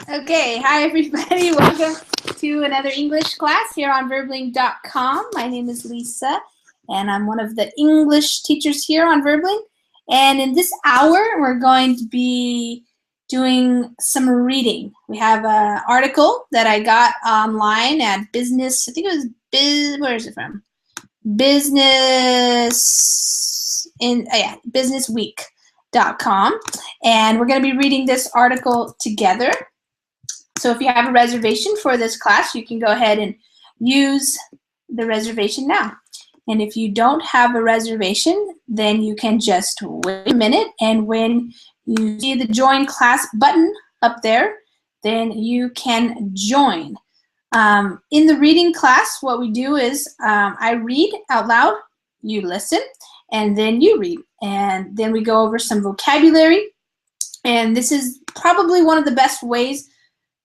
Okay, hi everybody. Welcome to another English class here on Verbling.com. My name is Lisa, and I'm one of the English teachers here on Verbling. And in this hour, we're going to be doing some reading. We have an article that I got online at Business, I think it was where is it from? Businessweek.com. And we're going to be reading this article together. So if you have a reservation for this class, you can go ahead and use the reservation now. And if you don't have a reservation, then you can just wait a minute, and when you see the join class button up there, then you can join. In the reading class, what we do is I read out loud, you listen, and then you read. And then we go over some vocabulary. And this is probably one of the best ways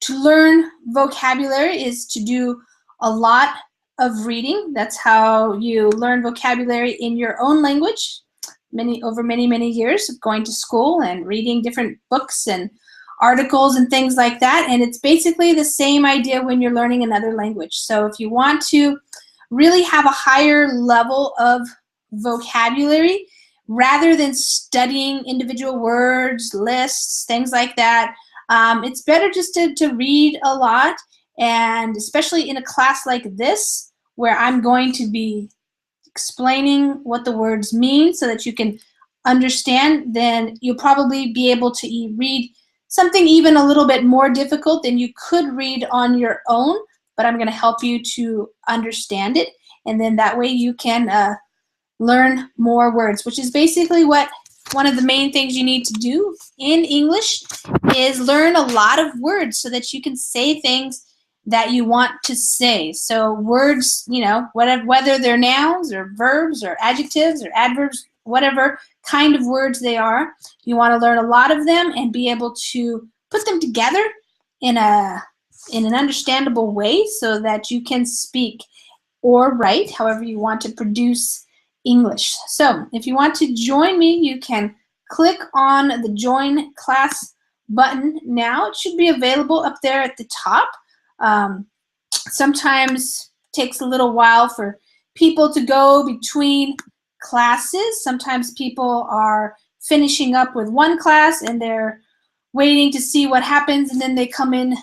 to learn vocabulary is to do a lot of reading. That's how you learn vocabulary in your own language. Over many years of going to school and reading different books and articles and things like that. And it's basically the same idea when you're learning another language. So if you want to really have a higher level of vocabulary, rather than studying individual words, lists, things like that, it's better just to read a lot, and especially in a class like this where I'm going to be explaining what the words mean so that you can understand, then you'll probably be able to read something even a little bit more difficult than you could read on your own, but I'm going to help you to understand it, and then that way you can learn more words, which is basically what one of the main things you need to do in English is learn a lot of words so that you can say things that you want to say. So words, you know, whether they're nouns or verbs or adjectives or adverbs, whatever kind of words they are, you want to learn a lot of them and be able to put them together in an understandable way so that you can speak or write however you want to produce English. So if you want to join me, you can click on the join class button now. It should be available up there at the top. Sometimes it takes a little while for people to go between classes. Sometimes people are finishing up with one class and they're waiting to see what happens, and then they come in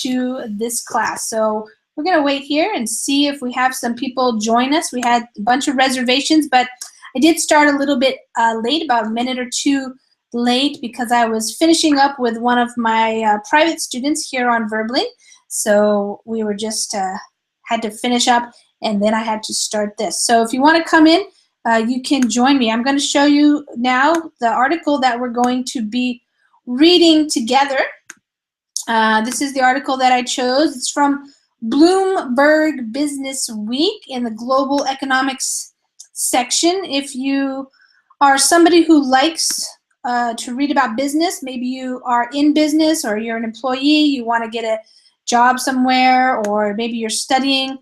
to this class. So we're going to wait here and see if we have some people join us. We had a bunch of reservations, but I did start a little bit late, about a minute or two late, because I was finishing up with one of my private students here on Verbling. So we were just had to finish up, and then I had to start this. So if you want to come in, you can join me. I'm going to show you now the article that we're going to be reading together. This is the article that I chose. It's from Bloomberg Business Week in the Global Economics section. If you are somebody who likes to read about business, maybe you are in business or you're an employee, you want to get a job somewhere, or maybe you're studying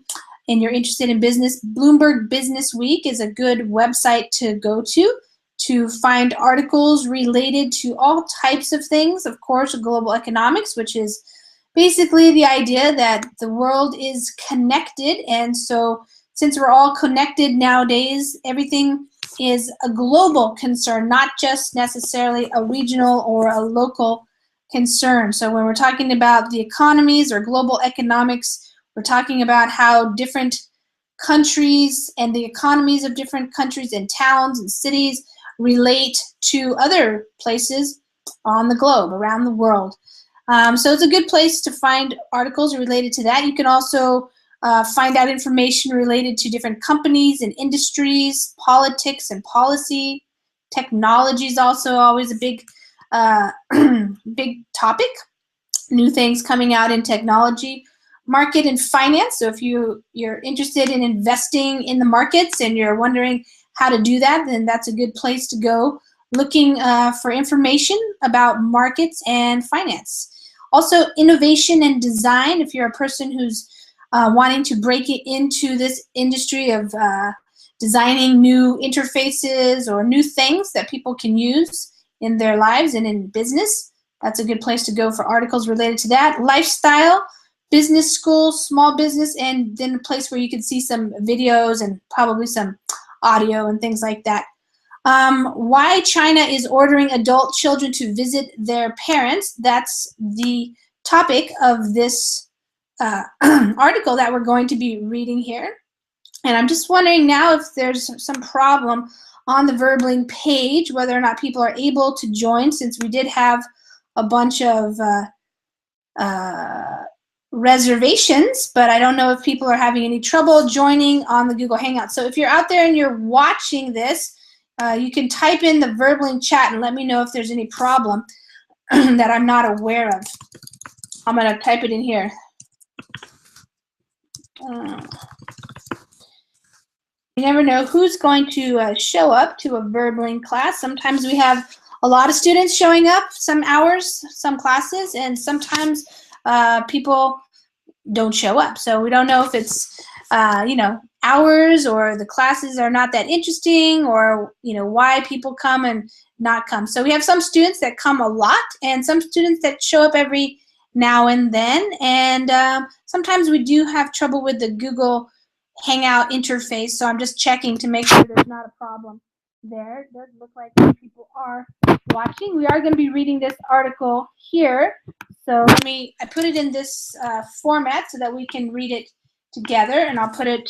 and you're interested in business, Bloomberg Business Week is a good website to go to find articles related to all types of things. Of course, global economics, which is basically the idea that the world is connected, and so since we're all connected nowadays, everything is a global concern, not just necessarily a regional or a local concern. So when we're talking about the economies or global economics, we're talking about how different countries and the economies of different countries and towns and cities relate to other places on the globe, around the world. So it's a good place to find articles related to that. You can also find out information related to different companies and industries, politics and policy. Technology is also always a big, big topic. New things coming out in technology. Market and finance. So if you're interested in investing in the markets and you're wondering how to do that, then that's a good place to go looking for information about markets and finance. Also, innovation and design. If you're a person who's wanting to break it into this industry of designing new interfaces or new things that people can use in their lives and in business, That's a good place to go for articles related to that. Lifestyle, business school, small business, and then a place where you can see some videos and probably some audio and things like that. Why China is ordering adult children to visit their parents. That's the topic of this article that we're going to be reading here. And I'm just wondering now if there's some problem on the Verbling page, whether or not people are able to join, since we did have a bunch of reservations, but I don't know if people are having any trouble joining on the Google Hangout. So if you're out there and you're watching this, you can type in the Verbling chat and let me know if there's any problem that I'm not aware of. I'm going to type it in here. You never know who's going to show up to a Verbling class. Sometimes we have a lot of students showing up, some hours, some classes, and sometimes people don't show up. So we don't know if it's, you know, hours or the classes are not that interesting, or, you know, why people come and not come. So we have some students that come a lot and some students that show up every now and then. And sometimes we do have trouble with the Google Hangout interface. So I'm just checking to make sure there's not a problem there. It does look like people are watching. We are going to be reading this article here. So I put it in this format so that we can read it together, and I'll put it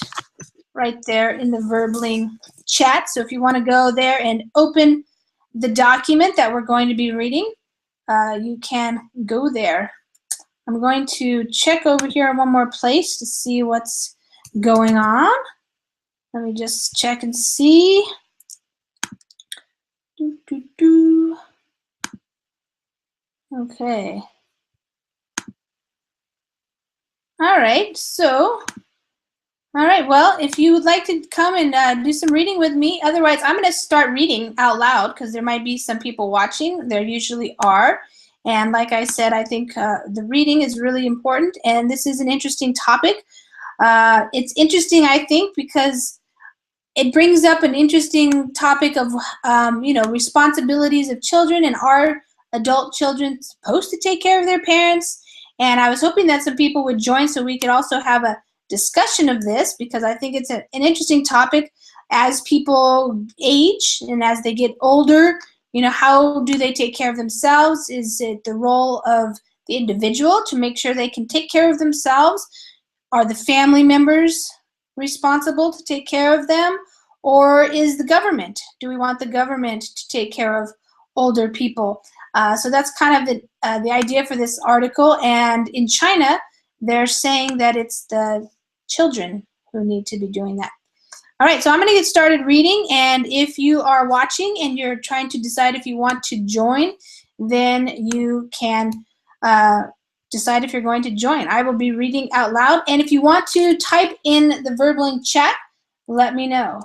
right there in the Verbling chat. So if you want to go there and open the document that we're going to be reading, you can go there. I'm going to check over here in one more place to see what's going on. Let me just check and see. Okay. All right, so, all right, well, if you would like to come and do some reading with me, otherwise I'm going to start reading out loud because there might be some people watching. There usually are. And like I said, I think the reading is really important, and this is an interesting topic. It's interesting, I think, because it brings up an interesting topic of, you know, responsibilities of children, and are adult children supposed to take care of their parents? And I was hoping that some people would join so we could also have a discussion of this, because I think it's an interesting topic. As people age and as they get older, you know, how do they take care of themselves? Is it the role of the individual to make sure they can take care of themselves? Are the family members responsible to take care of them? Or is the government? Do we want the government to take care of older people? So that's kind of the idea for this article. And in China, they're saying that it's the children who need to be doing that. All right, so I'm going to get started reading. And if you are watching and you're trying to decide if you want to join, then you can decide if you're going to join. I will be reading out loud. And if you want to type in the Verbling chat, let me know.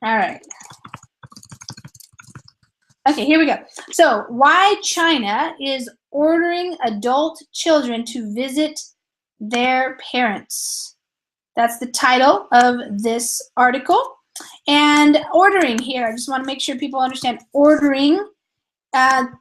All right. Okay, here we go. So, why China is ordering adult children to visit their parents. That's the title of this article. And ordering here, I just want to make sure people understand ordering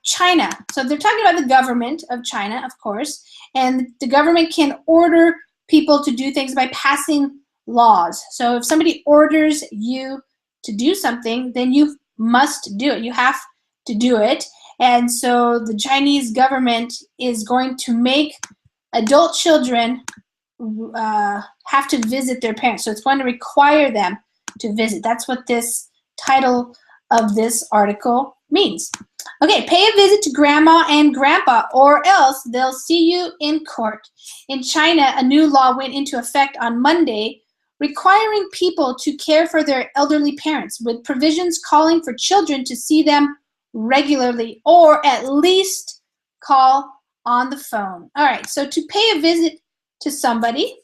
China. So they're talking about the government of China, of course, and the government can order people to do things by passing laws. So if somebody orders you to do something, then you must do it. You have to do it. And so the Chinese government is going to make adult children have to visit their parents. So it's going to require them to visit. That's what this title of this article means. Okay, pay a visit to grandma and grandpa, or else they'll see you in court. In China, a new law went into effect on Monday, requiring people to care for their elderly parents, with provisions calling for children to see them regularly, or at least call on the phone. All right, so to pay a visit to somebody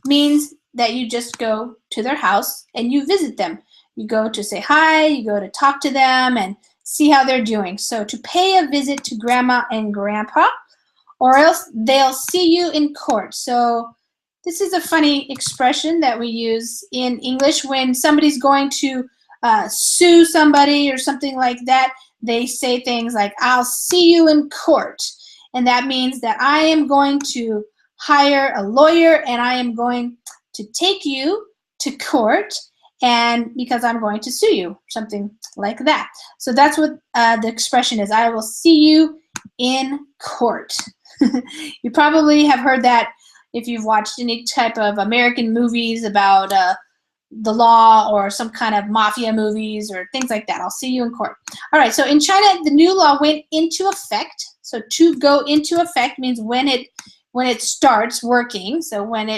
means that you just go to their house and you visit them. You go to say hi, you go to talk to them and see how they're doing. So to pay a visit to grandma and grandpa, or else they'll see you in court. So this is a funny expression that we use in English when somebody's going to sue somebody or something like that, they say things like, I'll see you in court. And that means that I am going to hire a lawyer and I am going to take you to court, and because I'm going to sue you, something like that. So that's what the expression is. I will see you in court. You probably have heard that if you've watched any type of American movies about the law or some kind of mafia movies or things like that. I'll see you in court. All right, so in China, the new law went into effect. So to go into effect means when it starts working. So when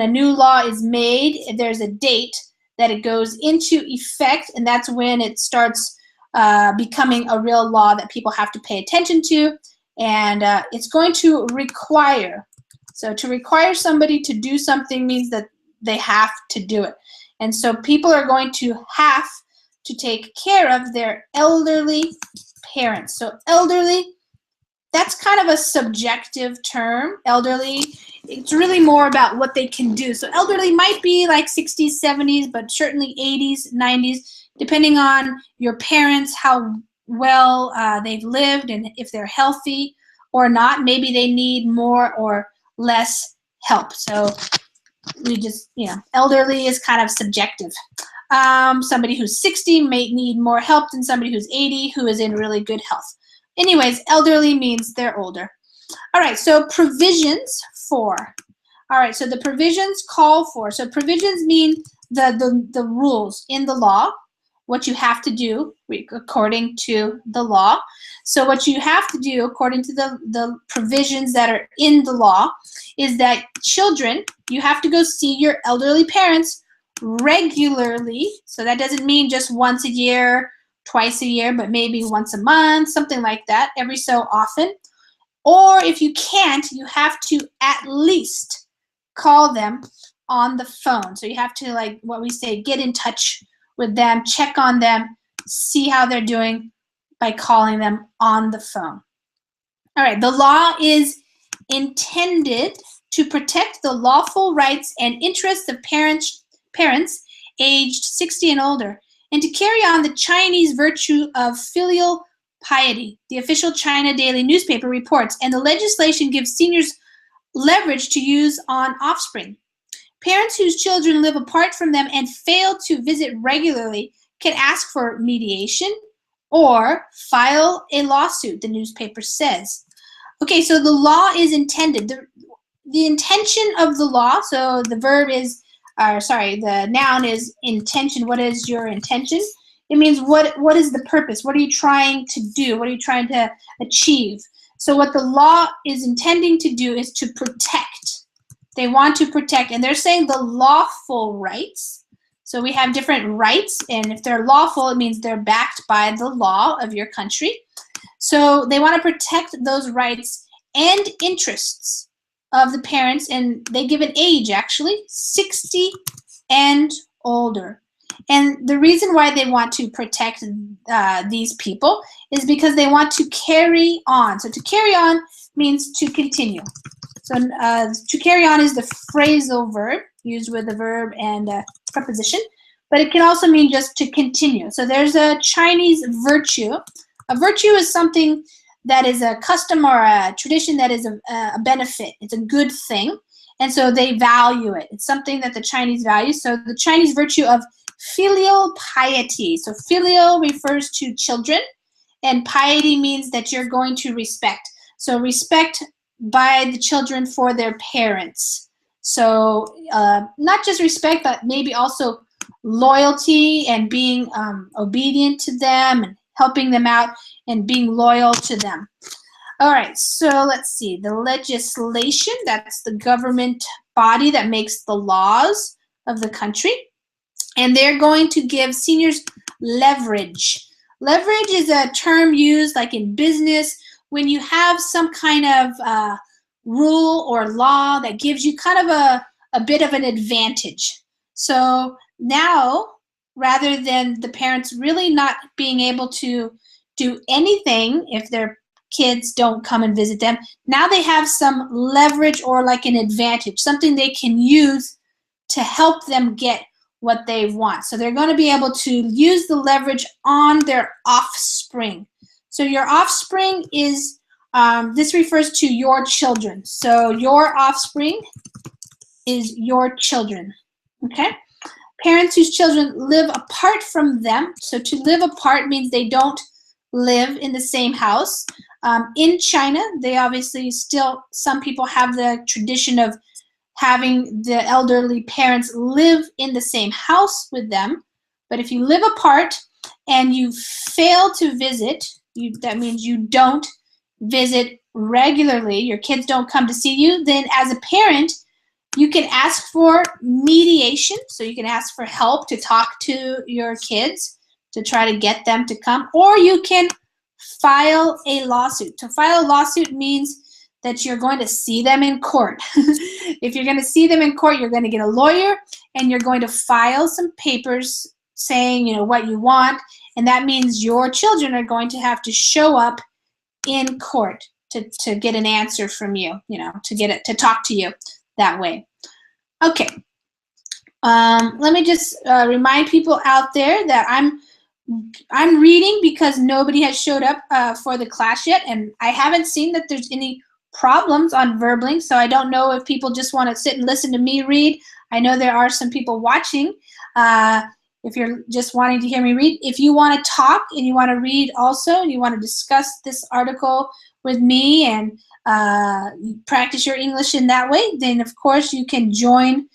a new law is made, there's a date that it goes into effect, and that's when it starts becoming a real law that people have to pay attention to. And it's going to require, so to require somebody to do something means that they have to do it. And so people are going to have to take care of their elderly parents. So elderly, that's kind of a subjective term. Elderly, it's really more about what they can do. So elderly might be like 60s, 70s, but certainly 80s, 90s, depending on your parents, how well they've lived and if they're healthy or not. Maybe they need more or less help. So we just, elderly is kind of subjective. Somebody who's 60 may need more help than somebody who's 80 who is in really good health. Anyways, elderly means they're older. All right, so provisions for. All right, so the provisions call for. So provisions mean the rules in the law, what you have to do according to the law. So what you have to do according to the provisions that are in the law is that children, you have to go see your elderly parents regularly. So that doesn't mean just once a year, twice a year, but maybe once a month, something like that, every so often. Or if you can't, you have to at least call them on the phone. So you have to, like what we say, get in touch with them, check on them, see how they're doing by calling them on the phone. All right, the law is intended to protect the lawful rights and interests of parents aged 60 and older, and to carry on the Chinese virtue of filial piety. The official China daily newspaper reports, and the legislation gives seniors leverage to use on offspring. Parents whose children live apart from them and fail to visit regularly can ask for mediation or file a lawsuit, the newspaper says. Okay, so the law is intended. The intention of the law, so the verb is, the noun is intention. What is your intention? It means what is the purpose? What are you trying to do? What are you trying to achieve? So what the law is intending to do is to protect. They want to protect, and they're saying the lawful rights. So we have different rights, and if they're lawful, it means they're backed by the law of your country. So they want to protect those rights and interests of the parents, and they give an age, actually, 60 and older. And the reason why they want to protect these people is because they want to carry on. So to carry on means to continue. So to carry on is the phrasal verb used with the verb and preposition, but it can also mean just to continue. So there's a Chinese virtue. A virtue is something that is a custom or a tradition that is a benefit. It's a good thing, and so they value it. It's something that the Chinese value. So the Chinese virtue of filial piety. So filial refers to children, and piety means that you're going to respect. So respect by the children for their parents. So not just respect, but maybe also loyalty and being obedient to them and helping them out and being loyal to them. All right, so let's see. The legislation, that's the government body that makes the laws of the country. And they're going to give seniors leverage. Leverage is a term used like in business when you have some kind of rule or law that gives you kind of a bit of an advantage. So now, rather than the parents really not being able to do anything if their kids don't come and visit them, now they have some leverage or like an advantage, something they can use to help them get what they want. So they're going to be able to use the leverage on their offspring. So your offspring is, this refers to your children. So your offspring is your children, okay? Parents whose children live apart from them. So to live apart means they don't live in the same house. In China, they obviously still, some people have the tradition of having the elderly parents live in the same house with them. But if you live apart and you fail to visit, that means you don't visit regularly, your kids don't come to see you, then as a parent, you can ask for mediation. So you can ask for help to talk to your kids to try to get them to come, or you can file a lawsuit. To file a lawsuit means that you're going to see them in court. If you're going to see them in court, you're going to get a lawyer and you're going to file some papers saying, you know, what you want, and that means your children are going to have to show up in court to get an answer from you, you know, to get it, to talk to you that way. Okay. Let me just remind people out there that I'm reading because nobody has showed up for the class yet, and I haven't seen that there's any problems on Verbling, so I don't know if people just want to sit and listen to me read. I know there are some people watching. If you're just wanting to hear me read, if you want to talk and you want to read also, and you want to discuss this article with me and practice your English in that way, then of course you can join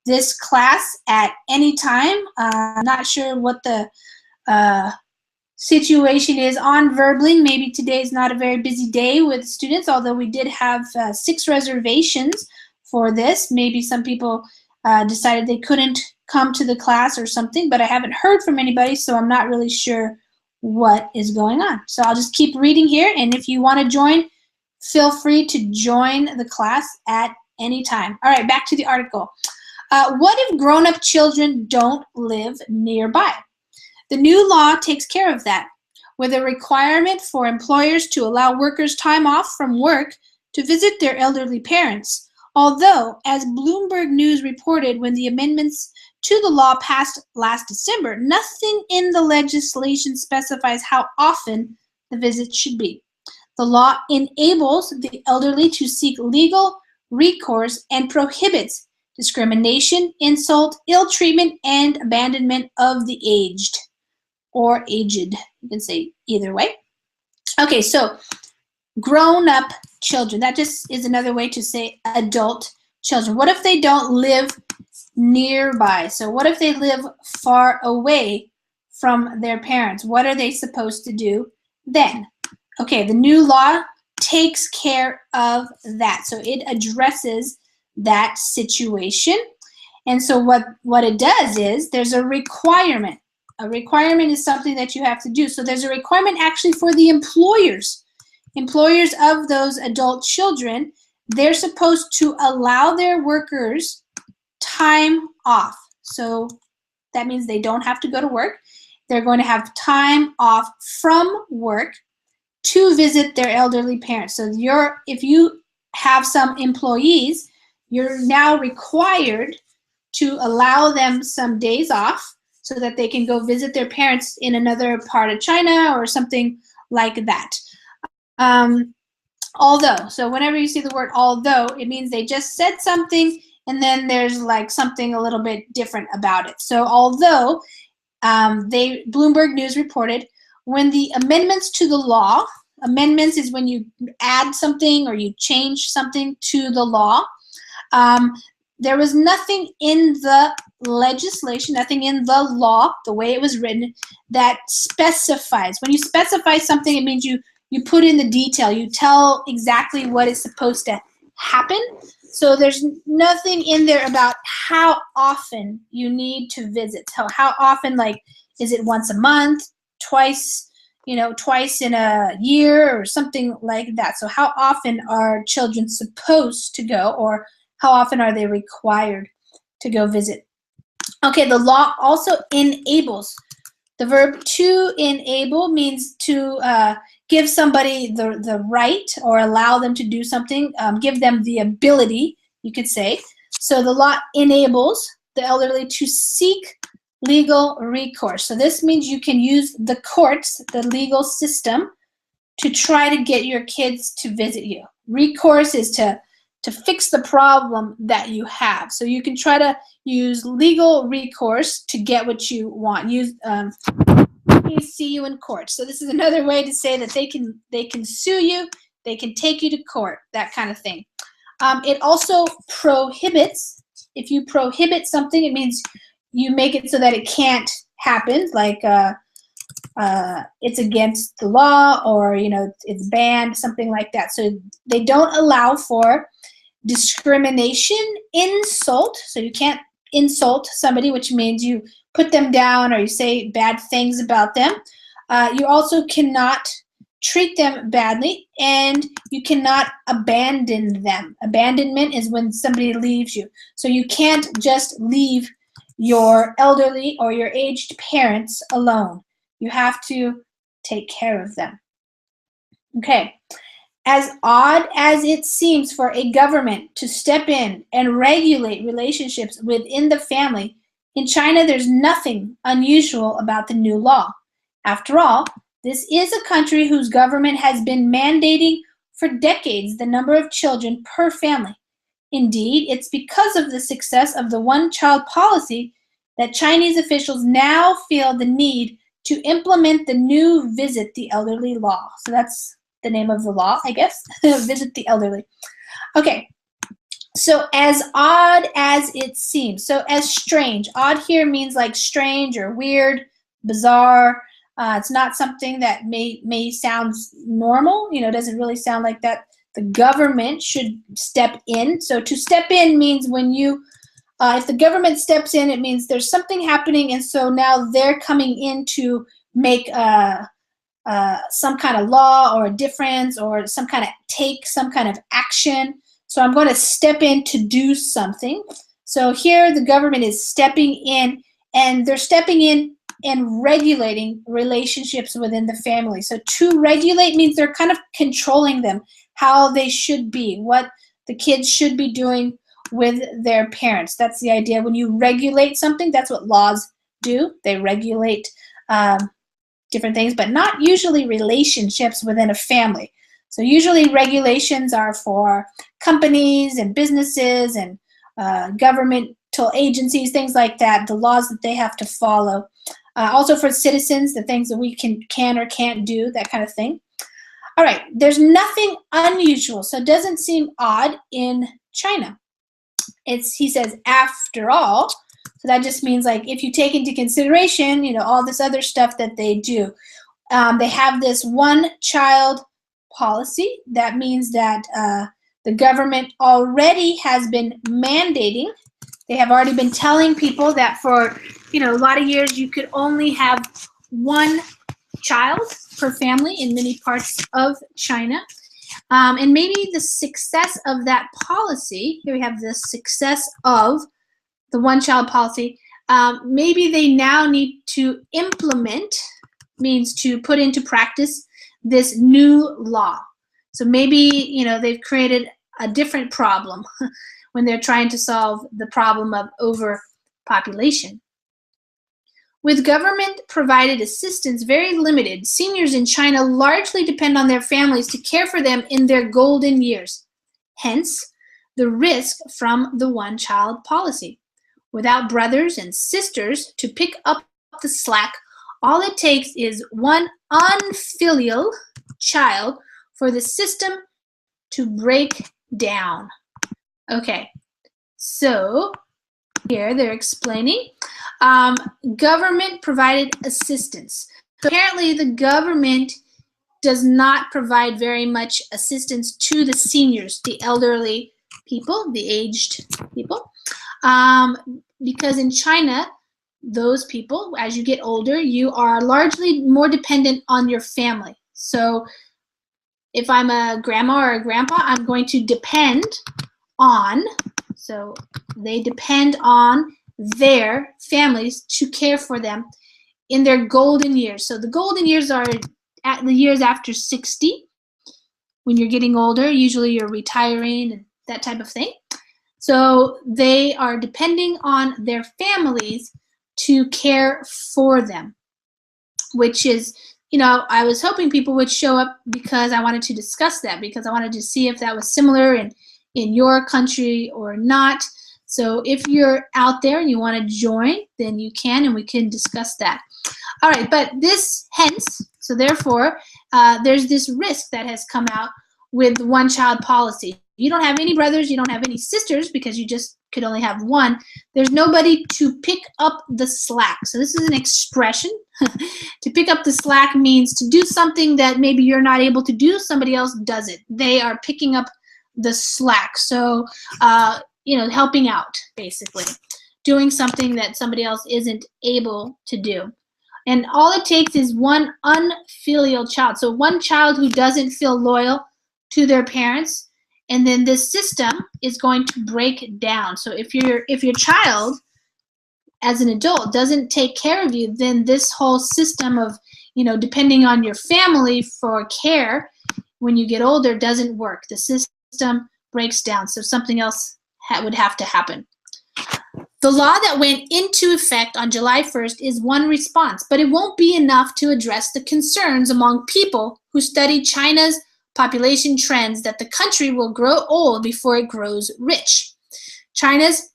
this class at any time. I'm not sure what the situation is on Verbling. Maybe today is not a very busy day with students, although we did have 6 reservations for this. Maybe some people decided they couldn't come to the class or something, but I haven't heard from anybody, so I'm not really sure what is going on. So I'll just keep reading here, and if you want to join, feel free to join the class at any time. All right, back to the article. What if grown-up children don't live nearby? The new law takes care of that, with a requirement for employers to allow workers time off from work to visit their elderly parents. Although, as Bloomberg News reported when the amendments to the law passed last December, nothing in the legislation specifies how often the visit should be. The law enables the elderly to seek legal recourse and prohibits discrimination, insult, ill treatment, and abandonment of the aged or aged. You can say either way. Okay, so grown-up children. That just is another way to say adult children. What if they don't live nearby? So what if they live far away from their parents? What are they supposed to do then? Okay, the new law takes care of that. So it addresses that situation. And so what it does is there's a requirement. A requirement is something that you have to do. So there's a requirement actually for the employers. Employers of those adult children, they're supposed to allow their workers time off. So that means they don't have to go to work. They're going to have time off from work to visit their elderly parents. So if you have some employees, you're now required to allow them some days off so that they can go visit their parents in another part of China or something like that. Although, so whenever you see the word although, it means they just said something and then there's like something a little bit different about it. So although Bloomberg News reported when the amendments to the law, amendments is when you add something or you change something to the law, there was nothing in the legislation, nothing in the law, the way it was written, that specifies. When you specify something, it means you put in the detail. You tell exactly what is supposed to happen. So there's nothing in there about how often you need to visit. So how often, like, is it once a month, twice in a year or something like that. So how often are children supposed to go, or how often are they required to go visit? Okay, the law also enables. The verb to enable means to give somebody the right or allow them to do something, give them the ability, you could say. So the law enables the elderly to seek legal recourse. So this means you can use the courts, the legal system, to try to get your kids to visit you. Recourse is to fix the problem that you have. So you can try to use legal recourse to get what you want. Use see you in court. So this is another way to say that they can sue you, they can take you to court, that kind of thing. It also prohibits. If you prohibit something, it means you make it so that it can't happen, like it's against the law, or it's banned, something like that. So they don't allow for discrimination, insult. So you can't insult somebody, which means you put them down or you say bad things about them. You also cannot treat them badly, and you cannot abandon them. Abandonment is when somebody leaves you. So you can't just leave your elderly or your aged parents alone. You have to take care of them. Okay. As odd as it seems for a government to step in and regulate relationships within the family, in China there's nothing unusual about the new law. After all, this is a country whose government has been mandating for decades the number of children per family. Indeed, it's because of the success of the one-child policy that Chinese officials now feel the need to implement the new Visit the Elderly law. So that's the name of the law, I guess. Visit the Elderly. Okay, so as odd as it seems. So as strange. Odd here means like strange or weird, bizarre. It's not something that may sound normal. It doesn't really sound like that. The government should step in. So to step in means when you, if the government steps in, it means there's something happening, and so now they're coming in to make some kind of law or a difference, or take some kind of action. So I'm going to step in to do something. So here the government is stepping in, and they're stepping in and regulating relationships within the family. So to regulate means they're kind of controlling them, how they should be, what the kids should be doing with their parents. That's the idea. When you regulate something, that's what laws do. They regulate different things, but not usually relationships within a family. So usually regulations are for companies and businesses and governmental agencies, things like that, the laws that they have to follow. Also for citizens, the things that we can or can't do, that kind of thing. All right, there's nothing unusual, so it doesn't seem odd in China. He says, after all, so that just means like if you take into consideration, all this other stuff that they do. They have this one-child policy. That means that the government already has been mandating. They have already been telling people that for a lot of years you could only have one child per family in many parts of China. And maybe the success of that policy, here we have the success of the one-child policy, maybe they now need to implement, means to put into practice this new law. So maybe, they've created a different problem when they're trying to solve the problem of overpopulation. With government-provided assistance very limited, seniors in China largely depend on their families to care for them in their golden years. Hence, the risk from the one-child policy. Without brothers and sisters to pick up the slack, all it takes is one unfilial child for the system to break down. Okay, so here they're explaining government-provided assistance. So apparently the government does not provide very much assistance to the seniors, the elderly people, the aged people, because in China, those people, as you get older, you are largely more dependent on your family. So if I'm a grandma or a grandpa, I'm going to depend on, so they depend on their families to care for them in their golden years. So the golden years are at the years after 60. When you're getting older, usually you're retiring and that type of thing. So they are depending on their families to care for them, which is, I was hoping people would show up because I wanted to discuss that, because I wanted to see if that was similar in your country or not. So if you're out there and you want to join, then you can, and we can discuss that. All right, but so therefore, there's this risk that has come out with one-child policy. You don't have any brothers, you don't have any sisters, because you just could only have one. There's nobody to pick up the slack. So this is an expression. To pick up the slack means to do something that maybe you're not able to do, somebody else does it. They are picking up the slack. So, helping out, basically. Doing something that somebody else isn't able to do. And all it takes is one unfilial child. So one child who doesn't feel loyal to their parents, and then this system is going to break down. So if your child, as an adult, doesn't take care of you, then this whole system of, depending on your family for care when you get older doesn't work. The system breaks down. So something else would have to happen. The law that went into effect on July 1st is one response, but it won't be enough to address the concerns among people who study China's population trends that the country will grow old before it grows rich. China's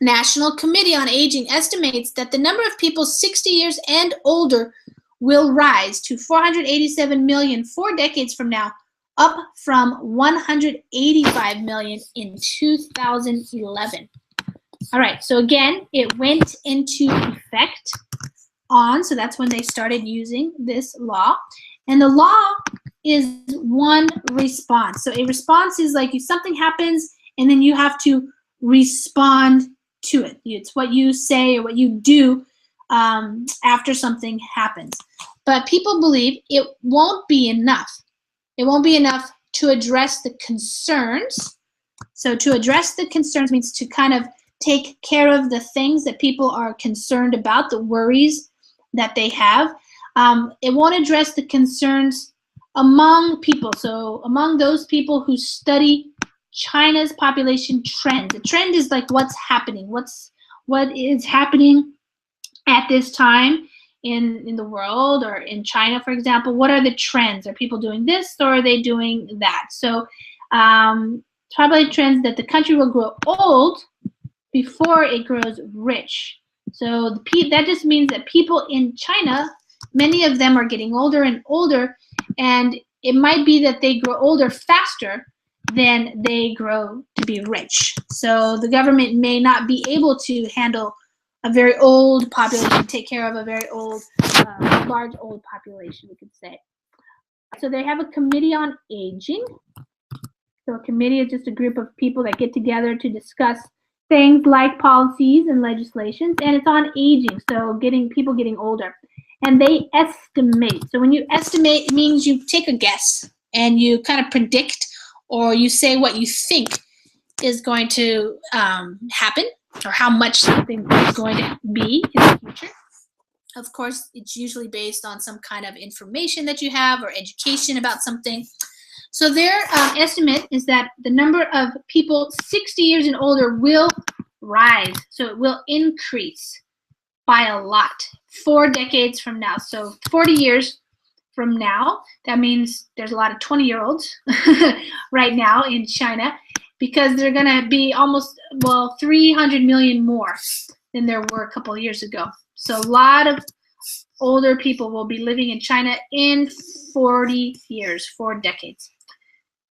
National Committee on Aging estimates that the number of people 60 years and older will rise to 487 million 4 decades from now, up from 185 million in 2011. All right, so again, it went into effect so that's when they started using this law. And the law is one response. So a response is like if something happens and then you have to respond to it. It's what you say or what you do after something happens. But people believe it won't be enough. It won't be enough to address the concerns. So to address the concerns means to kind of take care of the things that people are concerned about, the worries that they have. It won't address the concerns among people. So among those people who study China's population trends. The trend is like what's happening, what is happening at this time in the world or in China, for example. What are the trends? Are people doing this or are they doing that? So probably trends that the country will grow old before it grows rich. So that just means that people in China, many of them are getting older and older, and it might be that they grow older faster than they grow to be rich. So the government may not be able to handle a very old population, take care of a very old, large old population, we could say. So they have a committee on aging. So a committee is just a group of people that get together to discuss things like policies and legislations, and it's on aging, so people getting older. And they estimate. So when you estimate, it means you take a guess and you kind of predict, or you say what you think is going to happen, or how much something is going to be in the future. Of course, it's usually based on some kind of information that you have or education about something. So their estimate is that the number of people 60 years and older will rise. So it will increase by a lot 4 decades from now. So 40 years from now, that means there's a lot of 20-year-olds right now in China, because they're going to be almost, 300 million more than there were a couple of years ago. So a lot of older people will be living in China in 40 years, 4 decades.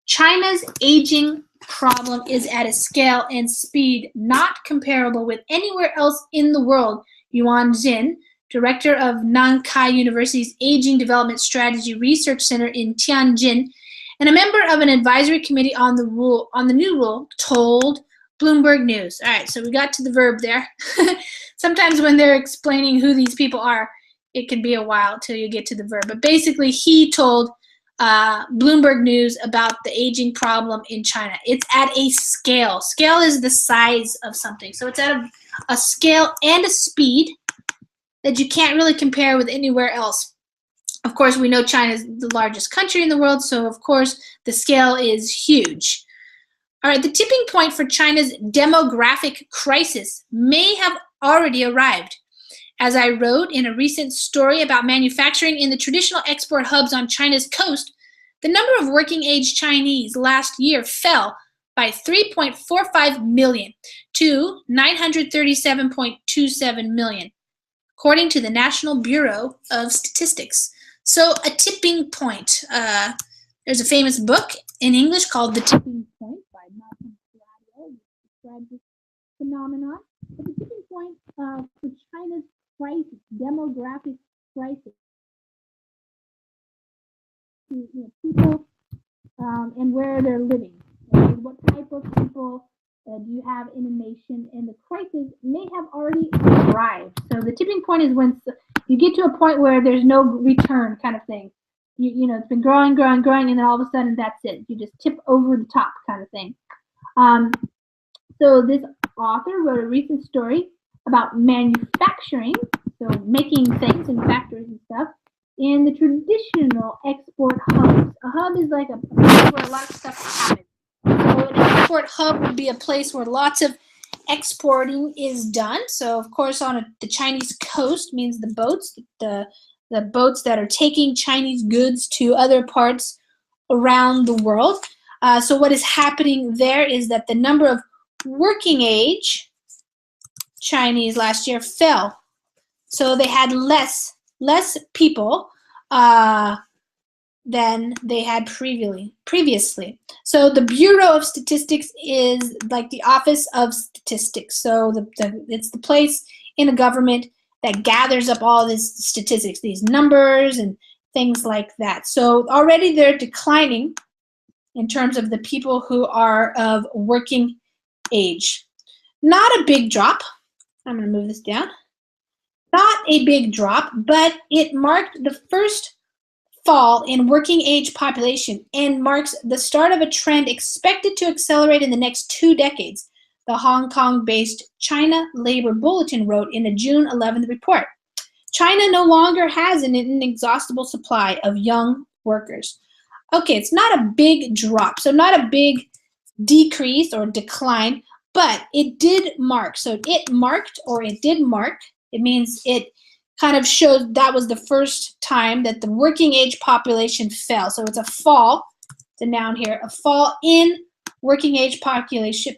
China's aging problem is at a scale and speed not comparable with anywhere else in the world. Yuan Jin, director of Nankai University's Aging Development Strategy Research Center in Tianjin, and a member of an advisory committee on the new rule, told Bloomberg News. All right, so we got to the verb there. Sometimes when they're explaining who these people are, it can be a while till you get to the verb. But basically, he told Bloomberg News about the aging problem in China. It's at a scale. Scale is the size of something. So it's at a scale and a speed that you can't really compare with anywhere else. Of course, we know China is the largest country in the world, so of course the scale is huge. All right, the tipping point for China's demographic crisis may have already arrived. As I wrote in a recent story about manufacturing in the traditional export hubs on China's coast, the number of working-age Chinese last year fell by 3.45 million to 937.27 million, according to the National Bureau of Statistics. So a tipping point. There's a famous book in English called The Tipping Point by Malcolm Gladwell, which describes this phenomenon. But the tipping point for China's crisis, demographic crisis, people and where they're living. Okay? What type of people do you have in a nation? And the crisis may have already arrived. So the tipping point is when you get to a point where there's no return, kind of thing. You know, it's been growing, and then all of a sudden that's it. You just tip over the top, kind of thing. So this author wrote a recent story about manufacturing, so making things in factories and stuff, in the traditional export hubs. A hub is like a place where a lot of stuff happens. So an export hub would be a place where lots of exporting is done. So of course on the Chinese coast means the boats, the boats that are taking Chinese goods to other parts around the world. So what is happening there is that the number of working age Chinese last year fell. So they had less people than they had previously. So the Bureau of Statistics is like the Office of Statistics. So it's the place in the government that gathers up all these statistics, these numbers and things like that. So already they're declining in terms of the people who are of working age. Not a big drop. I'm going to move this down. Not a big drop, but it marked the first fall in working age population and marks the start of a trend expected to accelerate in the next 2 decades, the Hong Kong-based China Labor Bulletin wrote in a June 11th report. China no longer has an inexhaustible supply of young workers. Okay, it's not a big drop, so not a big decrease or decline, but it did mark. So it marked, or it did mark, it means it kind of showed that was the first time that the working age population fell. So it's a fall, it's a noun here, a fall in working age population,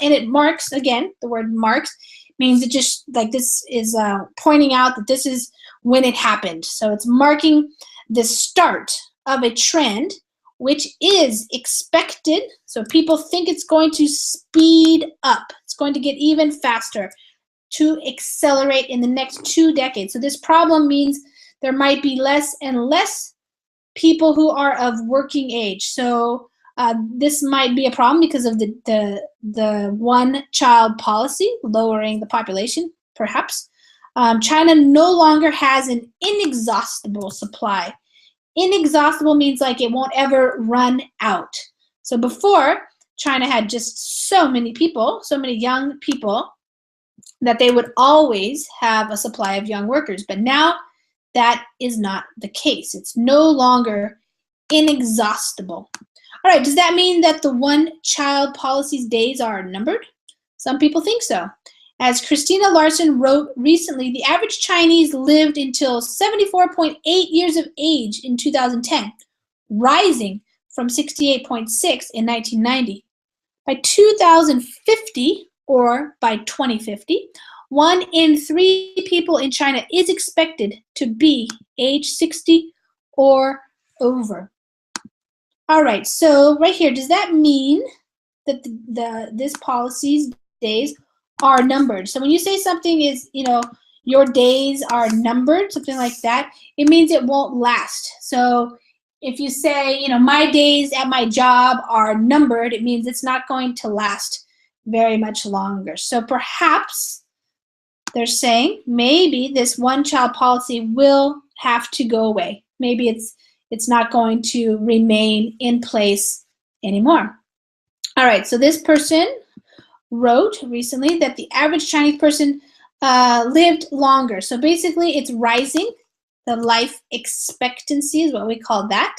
and it marks, again, the word marks means it just, like this is pointing out that this is when it happened. So it's marking the start of a trend which is expected, so people think it's going to speed up, it's going to get even faster, to accelerate in the next 2 decades. So this problem means there might be less and less people who are of working age. So this might be a problem because of the one-child policy, lowering the population, perhaps. China no longer has an inexhaustible supply. Inexhaustible means like it won't ever run out. So before, China had just so many people, so many young people, that they would always have a supply of young workers. But now that is not the case. It's no longer inexhaustible. All right, does that mean that the one-child policy's days are numbered? Some people think so. As Christina Larson wrote recently, the average Chinese lived until 74.8 years of age in 2010, rising from 68.6 in 1990. By 2050, or by 2050, 1 in 3 people in China is expected to be age 60 or over. All right, so right here, does that mean that this policy's days are numbered? So when you say something is, your days are numbered, something like that, it means it won't last. So if you say, my days at my job are numbered, it means it's not going to last very much longer. So perhaps they're saying maybe this one-child policy will have to go away. Maybe it's not going to remain in place anymore. All right, so this person wrote recently that the average Chinese person lived longer. So basically it's rising. The life expectancy is what we call that.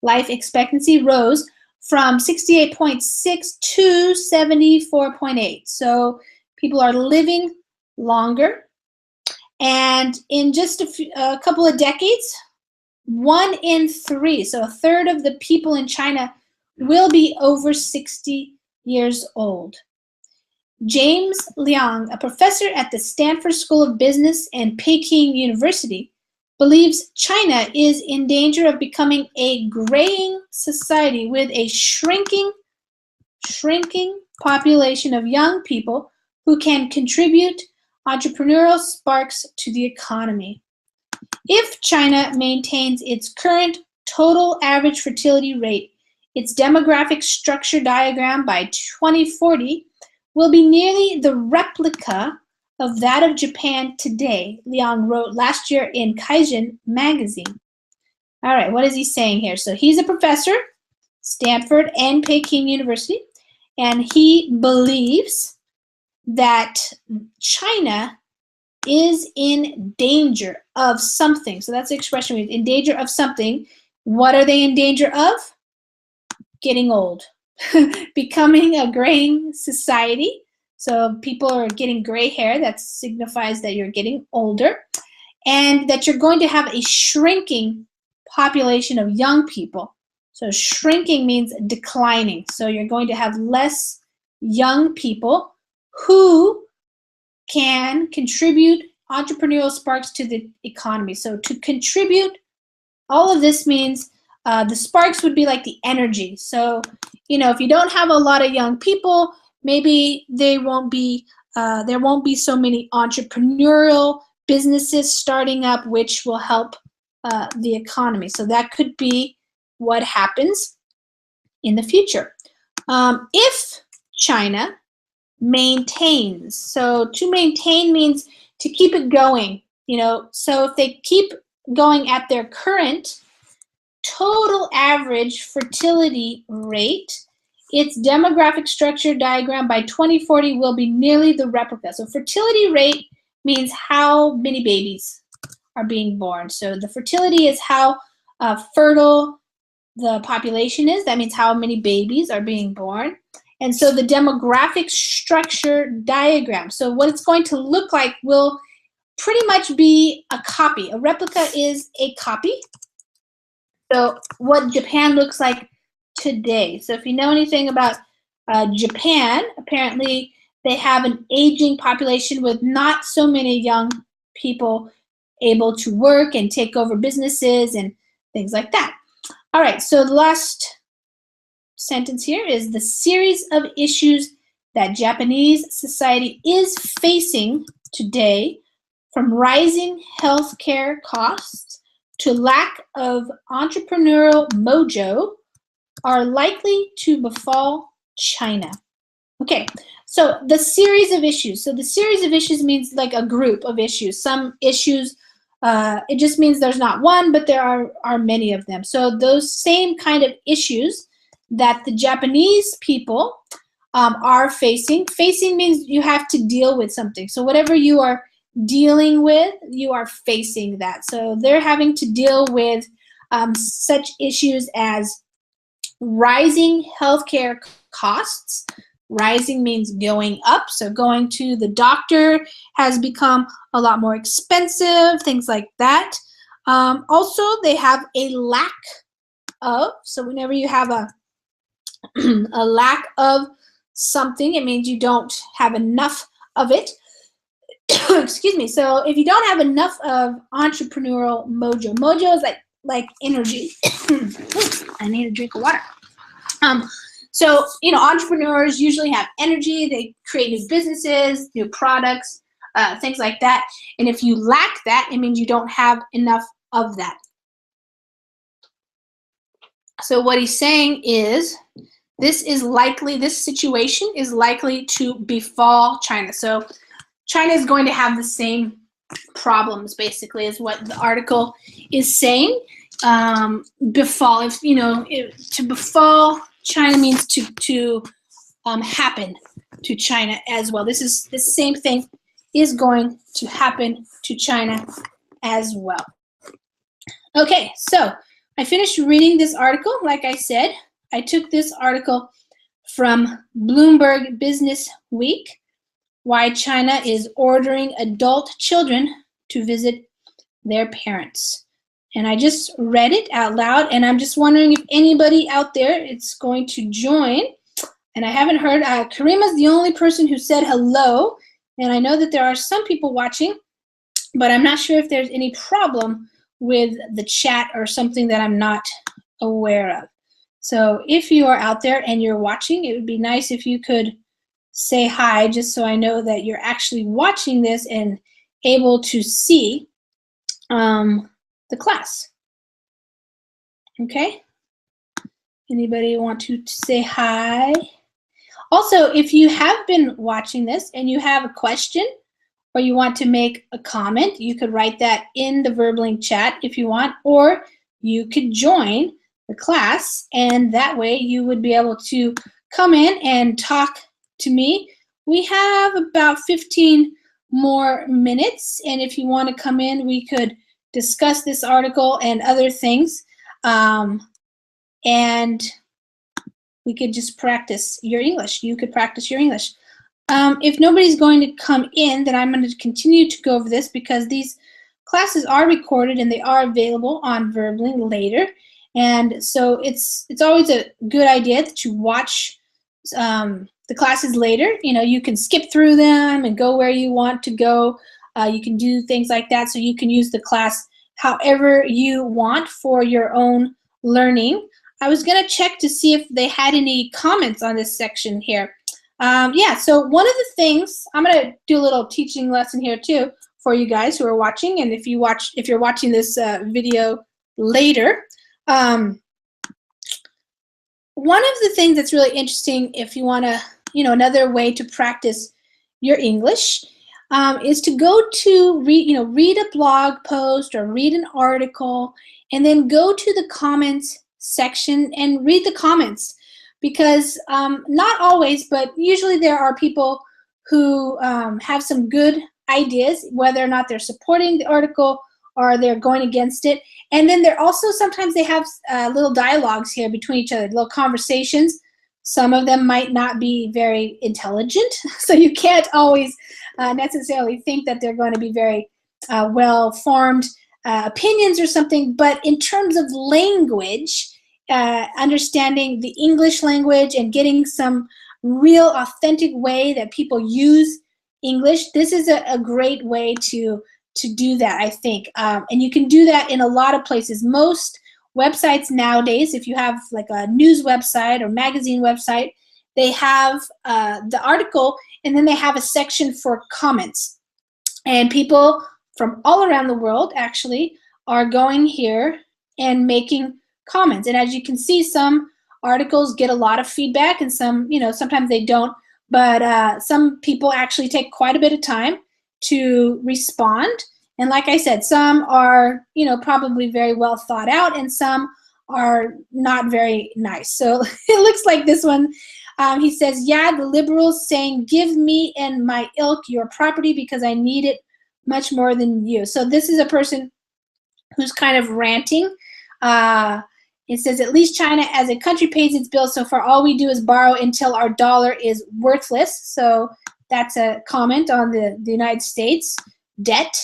Life expectancy rose from 68.6 to 74.8. So people are living longer. And in just a couple of decades, 1 in 3, so a third of the people in China will be over 60 years old. James Liang, a professor at the Stanford School of Business and Peking University, believes China is in danger of becoming a graying society with a shrinking population of young people who can contribute entrepreneurial sparks to the economy. If China maintains its current total average fertility rate, its demographic structure diagram by 2040 will be nearly the replica of that of Japan today, Liang wrote last year in Kaizen magazine. All right, what is he saying here? So he's a professor, Stanford and Peking University, and he believes that China is in danger of something. So that's the expression, in danger of something. What are they in danger of? Getting old, becoming a graying society. So people are getting gray hair. That signifies that you're getting older, and that you're going to have a shrinking population of young people. So shrinking means declining. So you're going to have less young people who can contribute entrepreneurial sparks to the economy. So to contribute, all of this means the sparks would be like the energy. So, if you don't have a lot of young people, maybe there won't be so many entrepreneurial businesses starting up, which will help the economy. So that could be what happens in the future. If China maintains, so to maintain means to keep it going, so if they keep going at their current total average fertility rate, its demographic structure diagram by 2040 will be nearly the replica. So fertility rate means how many babies are being born. So the fertility is how fertile the population is. That means how many babies are being born. And so the demographic structure diagram, so what it's going to look like will pretty much be a copy. A replica is a copy. So what Japan looks like today. So if you know anything about Japan, apparently they have an aging population with not so many young people able to work and take over businesses and things like that. All right, so the last sentence here is the series of issues that Japanese society is facing today, from rising healthcare costs to lack of entrepreneurial mojo, are likely to befall China. Okay, so the series of issues. So the series of issues means like a group of issues. Some issues, it just means there's not one, but there are many of them. So those same kind of issues that the Japanese people are facing. Facing means you have to deal with something. So whatever you are dealing with, you are facing that. So they're having to deal with such issues as rising healthcare costs. Rising means going up. So going to the doctor has become a lot more expensive, things like that. Also, they have a lack of, so whenever you have a lack of something, it means you don't have enough of it. Excuse me. So if you don't have enough of entrepreneurial mojo, mojo is like energy. I need a drink of water. So entrepreneurs usually have energy. They create new businesses, new products, things like that. And if you lack that, it means you don't have enough of that. So what he's saying is this situation is likely to befall China. So China is going to have the same problems, basically, is what the article is saying. Befall, to befall China means to happen to China as well. The same thing is going to happen to China as well. Okay, so I finished reading this article, like I said. I took this article from Bloomberg Business Week, why China is ordering adult children to visit their parents. And I just read it out loud, and I'm just wondering if anybody out there is going to join. And I haven't heard, Karima's the only person who said hello, and I know that there are some people watching, but I'm not sure if there's any problem with the chat or something that I'm not aware of. So if you are out there and you're watching, it would be nice if you could say hi, just so I know that you're actually watching this and able to see the class. Okay? Anybody want to say hi? Also, if you have been watching this and you have a question or you want to make a comment, you could write that in the Verblink chat if you want, or you could join the class, and that way you would be able to come in and talk to me. We have about 15 more minutes, and if you want to come in, we could discuss this article and other things, and we could just practice your English. You could practice your English. If nobody's going to come in, then I'm going to continue to go over this because these classes are recorded and they are available on Verblink later. And so it's always a good idea that you watch the classes later. You know, you can skip through them and go where you want to go. You can do things like that, so you can use the class however you want for your own learning. I was going to check to see if they had any comments on this section here. Yeah, so one of the things, I'm going to do a little teaching lesson here too for you guys who are watching, and if you're watching this video later. One of the things that's really interesting, if you want to, another way to practice your English, is to go to read a blog post or read an article, and then go to the comments section and read the comments, because not always, but usually there are people who have some good ideas, whether or not they're supporting the article or they're going against it. And then they're also, sometimes they have little dialogues here between each other, little conversations. Some of them might not be very intelligent, so you can't always necessarily think that they're going to be very well-formed opinions or something. But in terms of language, understanding the English language and getting some real authentic way that people use English, this is a great way to do that, I think. And you can do that in a lot of places. Most websites nowadays, if you have like a news website or magazine website, they have the article, and then they have a section for comments. And people from all around the world actually are going here and making comments. And as you can see, some articles get a lot of feedback, and some, sometimes they don't. But some people actually take quite a bit of time to respond. And like I said, some are, probably very well thought out, and some are not very nice. So it looks like this one, he says, yeah, the liberals saying, give me and my ilk your property because I need it much more than you. So this is a person who's kind of ranting. It says, at least China as a country pays its bills so far. All we do is borrow until our dollar is worthless. So that's a comment on the United States debt.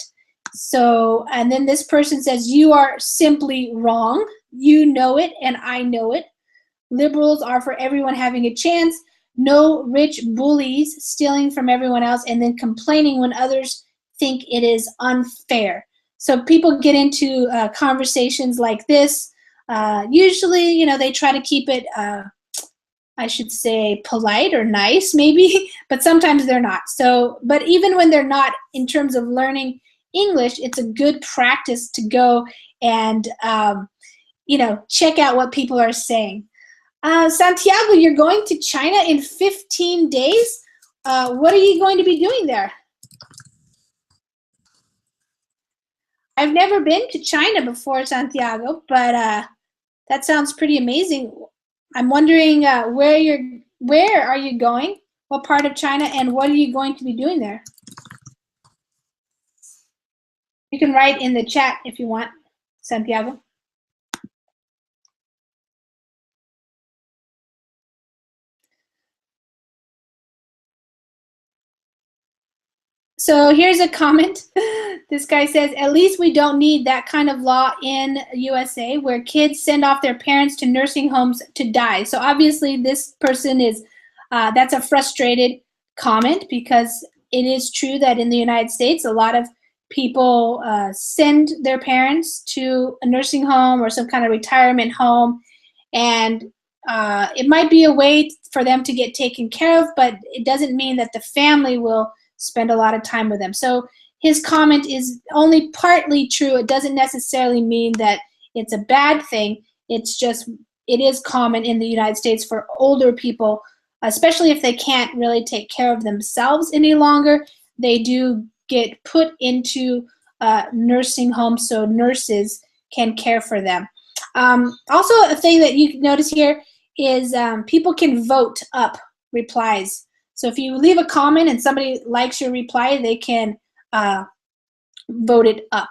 So, and then this person says, you are simply wrong. You know it, and I know it. Liberals are for everyone having a chance. No rich bullies stealing from everyone else and then complaining when others think it is unfair. So people get into conversations like this. Usually, they try to keep it, I should say, polite or nice maybe, but sometimes they're not. So, but even when they're not, in terms of learning English, it's a good practice to go and, check out what people are saying. Santiago, you're going to China in 15 days. What are you going to be doing there? I've never been to China before, Santiago, but that sounds pretty amazing. I'm wondering where are you going? What part of China, and what are you going to be doing there? You can write in the chat if you want, Santiago. So here's a comment. This guy says, at least we don't need that kind of law in USA where kids send off their parents to nursing homes to die. So obviously this person is, that's a frustrated comment, because it is true that in the United States, a lot of people send their parents to a nursing home or some kind of retirement home. And it might be a way for them to get taken care of, but it doesn't mean that the family will spend a lot of time with them. So his comment is only partly true. It doesn't necessarily mean that it's a bad thing. It's just, it is common in the United States for older people, especially if they can't really take care of themselves any longer. They do get put into nursing homes so nurses can care for them. Also, a thing that you can notice here is people can vote up replies. So if you leave a comment and somebody likes your reply, they can vote it up.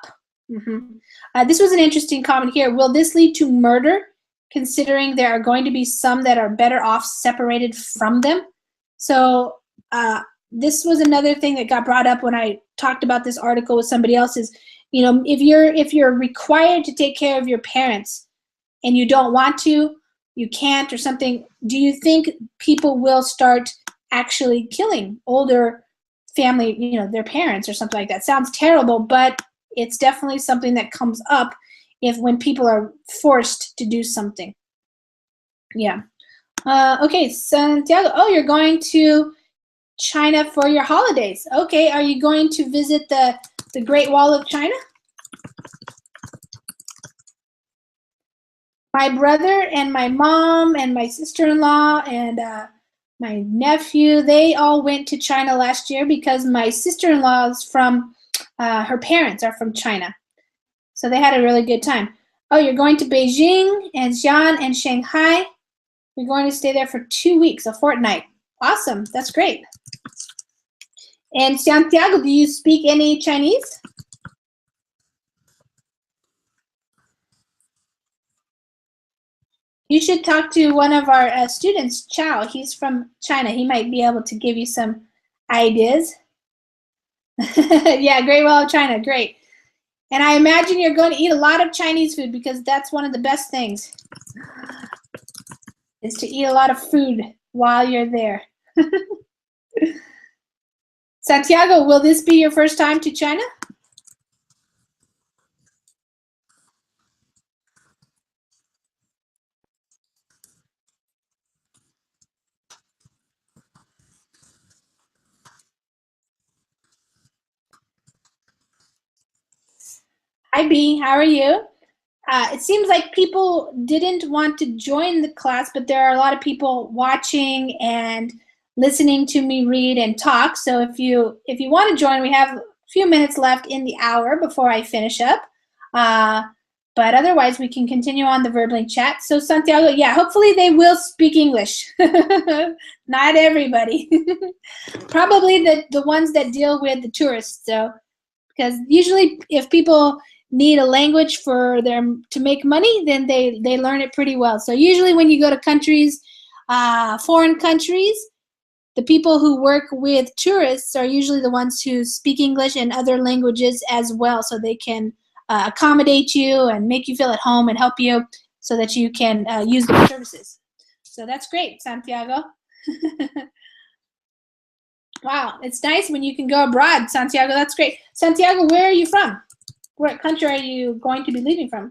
This was an interesting comment here. Will this lead to murder, considering there are going to be some that are better off separated from them? So this was another thing that got brought up when I talked about this article with somebody else is, you know, if you're required to take care of your parents and you don't want to, you can't or something, do you think people will start actually killing older family, you know, their parents or something like that? Sounds terrible, but it's definitely something that comes up when people are forced to do something. Yeah. Okay, Santiago, oh, you're going to China for your holidays. Okay, are you going to visit the Great Wall of China? My brother and my mom and my sister-in-law and my nephew, they all went to China last year because my sister-in-law is from, her parents are from China. So they had a really good time. Oh, you're going to Beijing and Xi'an and Shanghai. You're going to stay there for 2 weeks, a fortnight. Awesome, that's great. And Santiago, do you speak any Chinese? You should talk to one of our students, Chao. He's from China. He might be able to give you some ideas. Yeah, Great Wall of China, great. And I imagine you're going to eat a lot of Chinese food because that's one of the best things, is to eat a lot of food while you're there. Santiago, will this be your first time to China? Hi, B. How are you? It seems like people didn't want to join the class, but there are a lot of people watching and listening to me read and talk. So if you want to join, we have a few minutes left in the hour before I finish up. But otherwise, we can continue on the Verbling chat. So Santiago, yeah, hopefully they will speak English. Not everybody. Probably the ones that deal with the tourists. So, because usually if people need a language for them to make money, then they learn it pretty well. So usually when you go to countries, foreign countries, the people who work with tourists are usually the ones who speak English and other languages as well, so they can accommodate you and make you feel at home and help you so that you can use their services. So that's great, Santiago. Wow, it's nice when you can go abroad, Santiago. That's great. Santiago, where are you from? What country are you going to be leaving from?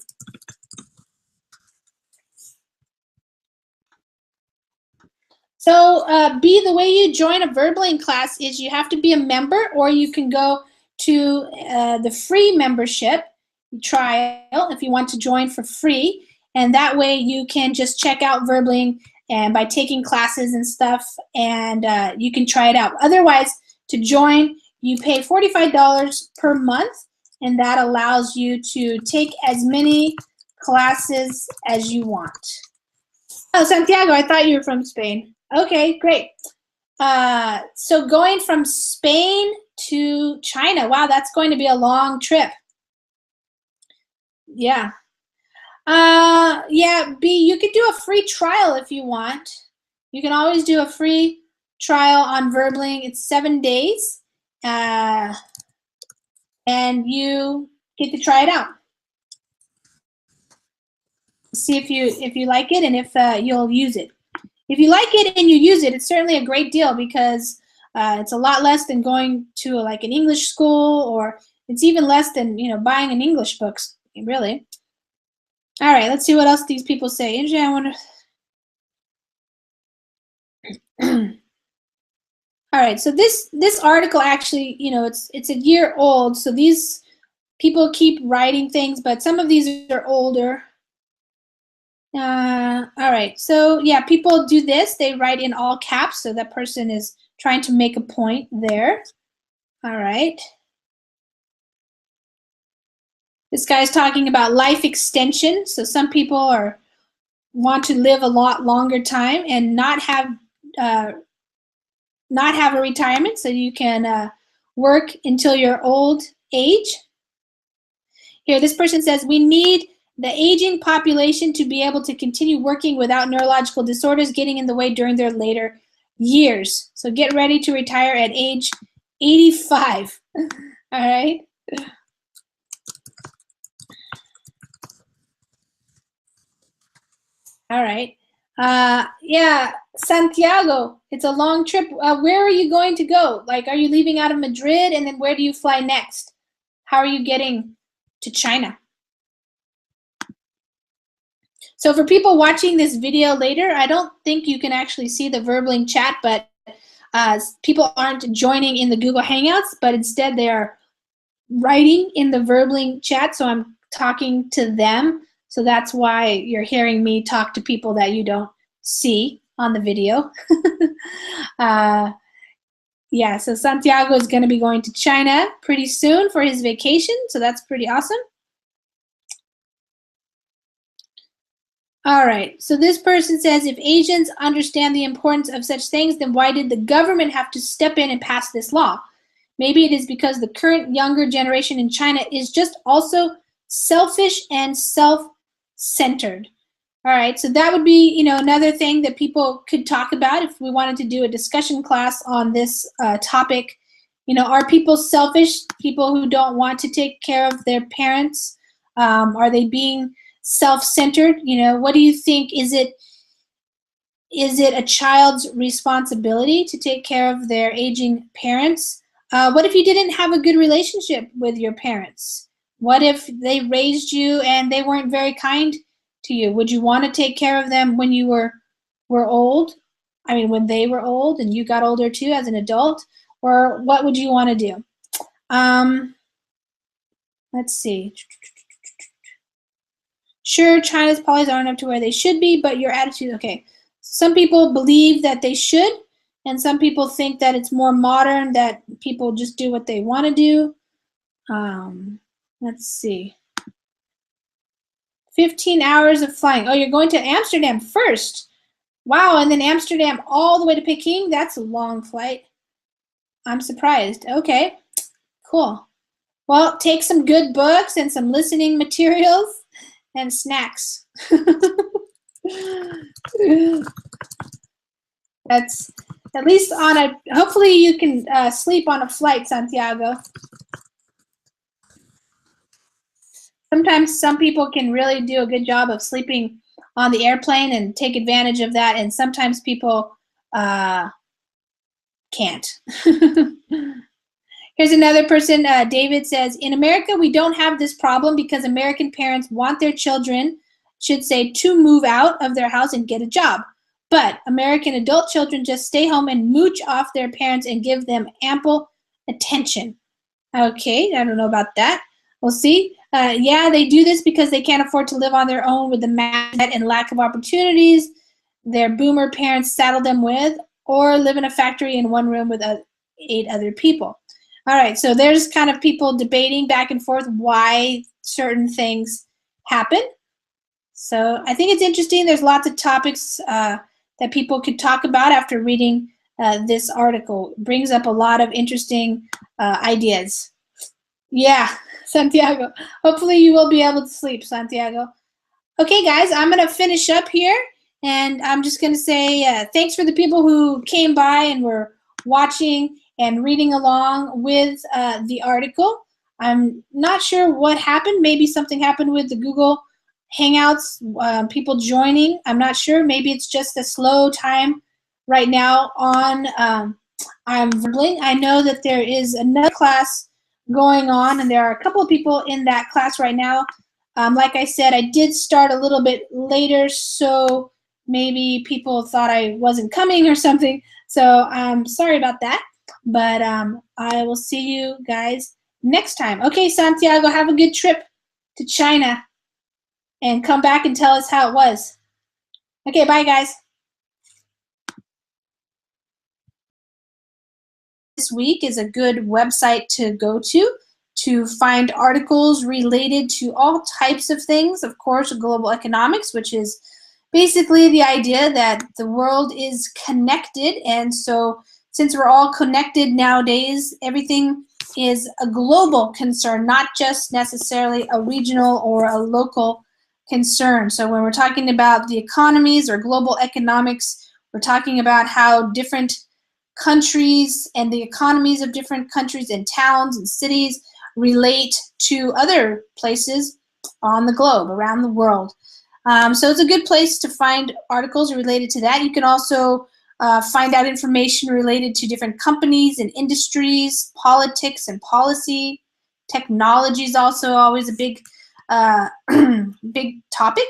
So B, the way you join a Verbling class is you have to be a member, or you can go to the free membership trial if you want to join for free. And that way you can just check out Verbling and by taking classes and stuff, and you can try it out. Otherwise, to join, you pay $45 per month, and that allows you to take as many classes as you want. Oh, Santiago, I thought you were from Spain. Okay, great. So going from Spain to China, wow, that's going to be a long trip. Yeah. Yeah, B, you could do a free trial if you want. You can always do a free trial on Verbling. It's 7 days. and you get to try it out. See if you like it and if you'll use it. If you like it and you use it, it's certainly a great deal because it's a lot less than going to like an English school, or it's even less than buying an English books, really. All right, let's see what else these people say. I wonder. All right, so this article actually, it's a year old, so these people keep writing things, but some of these are older. All right, so yeah, people do this. They write in all caps, so that person is trying to make a point there. All right. This guy's talking about life extension. So some people want to live a lot longer time and not have a retirement, so you can work until your old age. Here, this person says, we need the aging population to be able to continue working without neurological disorders getting in the way during their later years. So get ready to retire at age 85. All right. All right. Yeah, Santiago, it's a long trip. Where are you going to go? Like, are you leaving out of Madrid, and then where do you fly next? How are you getting to China? So for people watching this video later, I don't think you can actually see the Verbling chat, but people aren't joining in the Google Hangouts, but instead they are writing in the Verbling chat, so I'm talking to them. So that's why you're hearing me talk to people that you don't see on the video. Yeah, so Santiago is going to be going to China pretty soon for his vacation, so that's pretty awesome. All right, so this person says, if Asians understand the importance of such things, then why did the government have to step in and pass this law? Maybe it is because the current younger generation in China is just also selfish and self-centered. All right, so that would be, another thing that people could talk about if we wanted to do a discussion class on this topic. Are people selfish? People who don't want to take care of their parents? Are they being self-centered? What do you think? Is it a child's responsibility to take care of their aging parents? What if you didn't have a good relationship with your parents? What if they raised you and they weren't very kind to you? Would you want to take care of them when you were old? I mean, when they were old and you got older too as an adult? Or what would you want to do? Let's see. Sure, China's policies aren't up to where they should be, but your attitude, okay. Some people believe that they should, and some people think that it's more modern, that people just do what they want to do. Let's see. 15 hours of flying. Oh, you're going to Amsterdam first. Wow, and then Amsterdam all the way to Peking? That's a long flight. I'm surprised. Okay, cool. Well, take some good books and some listening materials and snacks. That's at least on a, hopefully you can sleep on a flight, Santiago. Sometimes some people can really do a good job of sleeping on the airplane and take advantage of that, and sometimes people can't. Here's another person, David says, in America, we don't have this problem because American parents want their children, should say, to move out of their house and get a job. But American adult children just stay home and mooch off their parents and give them ample attention. Okay, I don't know about that. We'll see. Yeah, they do this because they can't afford to live on their own with the debt and lack of opportunities their boomer parents saddle them with, or live in a factory in one room with 8 other people. All right, so there's kind of people debating back and forth why certain things happen. So I think it's interesting. There's lots of topics that people could talk about after reading this article. It brings up a lot of interesting ideas. Yeah, Santiago. Hopefully you will be able to sleep, Santiago. Okay, guys, I'm going to finish up here. And I'm just going to say thanks for the people who came by and were watching. and reading along with the article. I'm not sure what happened. Maybe something happened with the Google Hangouts, people joining. I'm not sure. Maybe it's just a slow time right now on I'm Verbling. I know that there is another class going on, and there are a couple of people in that class right now. Like I said, I did start a little bit later, so maybe people thought I wasn't coming or something. So I'm sorry about that, but I will see you guys next time. Okay, Santiago, have a good trip to China and come back and tell us how it was. Okay, bye guys. This week is a good website to go to find articles related to all types of things. Of course, global economics, which is basically the idea that the world is connected, and so since we're all connected nowadays, everything is a global concern, not just necessarily a regional or a local concern. So when we're talking about the economies or global economics, we're talking about how different countries and the economies of different countries and towns and cities relate to other places on the globe, around the world. So it's a good place to find articles related to that. You can also find out information related to different companies and industries, politics and policy. Technology is also always a big, big topic.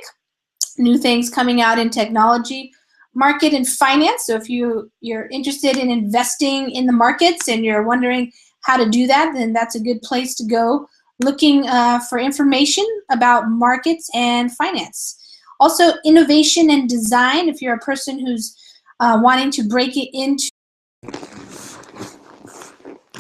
New things coming out in technology. Market and finance. So if you're interested in investing in the markets and you're wondering how to do that, then that's a good place to go, looking for information about markets and finance. Also, innovation and design, if you're a person who's wanting to break it into.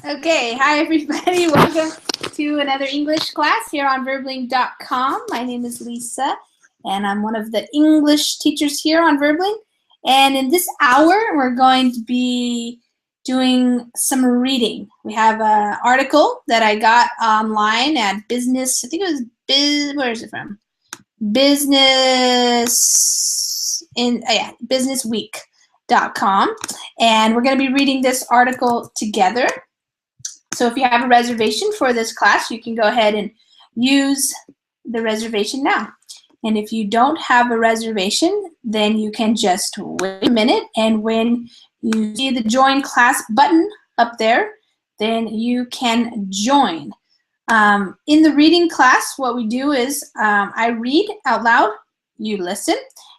Okay, hi everybody, welcome to another English class here on Verbling.com. My name is Lisa, and I'm one of the English teachers here on Verbling. And in this hour, we're going to be doing some reading. We have an article that I got online at Business, I think it was where is it from? Businessweek.com. And we're going to be reading this article together. So if you have a reservation for this class, you can go ahead and use the reservation now. And if you don't have a reservation, then you can just wait a minute, and when you see the join class button up there, then you can join. In the reading class, what we do is I read out loud, you listen,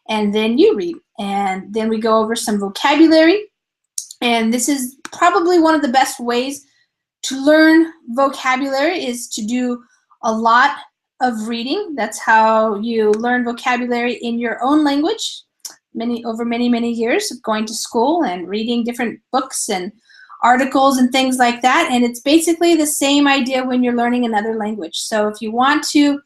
and then you read. And then we go over some vocabulary. And this is probably one of the best ways to learn vocabulary, is to do a lot of reading. That's how you learn vocabulary in your own language. Over many years of going to school and reading different books and articles and things like that. And it's basically the same idea when you're learning another language. So if you want to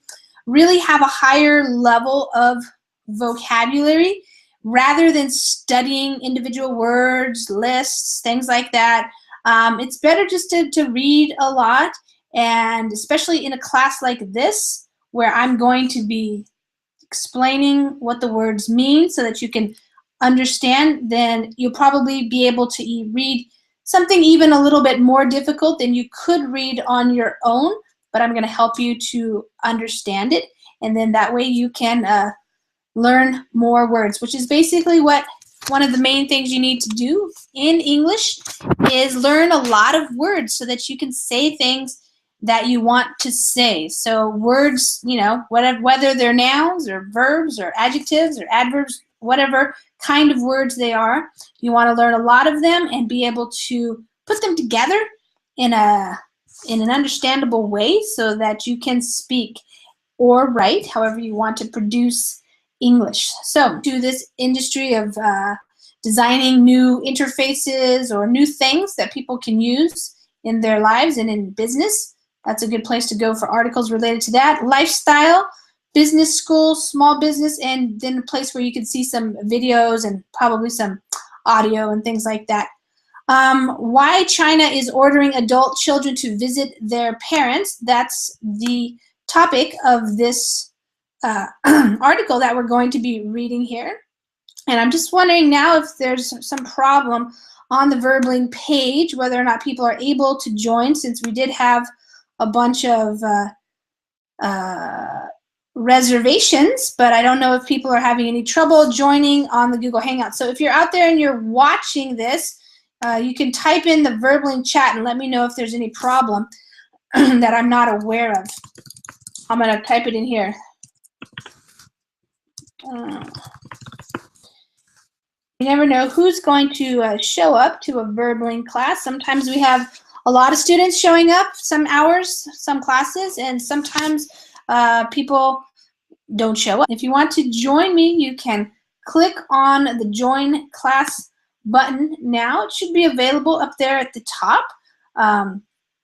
really have a higher level of vocabulary, rather than studying individual words, lists, things like that, it's better just to read a lot. And especially in a class like this, where I'm going to be explaining what the words mean so that you can understand, then you'll probably be able to read something even a little bit more difficult than you could read on your own, but I'm going to help you to understand it. And then that way you can learn more words, which is basically what one of the main things you need to do in English is learn a lot of words so that you can say things that you want to say. So words, you know, whether they're nouns or verbs or adjectives or adverbs, whatever kind of words they are, you want to learn a lot of them and be able to put them together in an understandable way so that you can speak or write however you want to produce English. So to this industry of designing new interfaces or new things that people can use in their lives and in business, that's a good place to go for articles related to that. Lifestyle, business school, small business, and then a place where you can see some videos and probably some audio and things like that. Why China is ordering adult children to visit their parents. That's the topic of this article that we're going to be reading here. And I'm just wondering now if there's some problem on the Verbling page whether or not people are able to join, since we did have a bunch of reservations, but I don't know if people are having any trouble joining on the Google Hangout. So if you're out there and you're watching this, you can type in the Verbling chat and let me know if there's any problem that I'm not aware of. I'm going to type it in here. You never know who's going to show up to a Verbling class. Sometimes we have a lot of students showing up, some hours, some classes, and sometimes people don't show up. If you want to join me, you can click on the Join Class button now. It should be available up there at the top.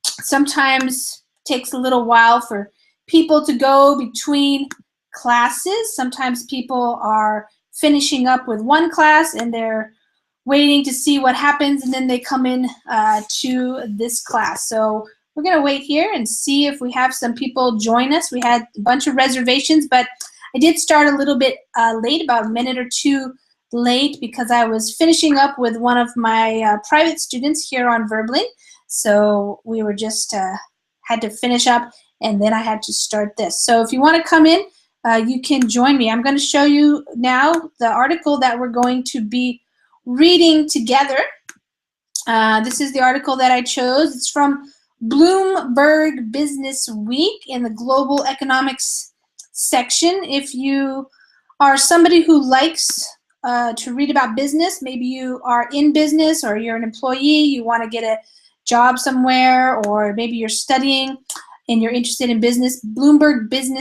Sometimes it takes a little while for people to go between classes. Sometimes people are finishing up with one class and they're waiting to see what happens, and then they come in to this class. So we're going to wait here and see if we have some people join us. We had a bunch of reservations, but I did start a little bit late, about a minute or two late, because I was finishing up with one of my private students here on Verbling. So we were just had to finish up, and then I had to start this. So if you want to come in, you can join me. I'm going to show you now the article that we're going to be reading together. This is the article that I chose. It's from Bloomberg Business Week in the Global Economics section. If you are somebody who likes to read about business, maybe you are in business or you're an employee, you want to get a job somewhere, or maybe you're studying and you're interested in business, Bloomberg Business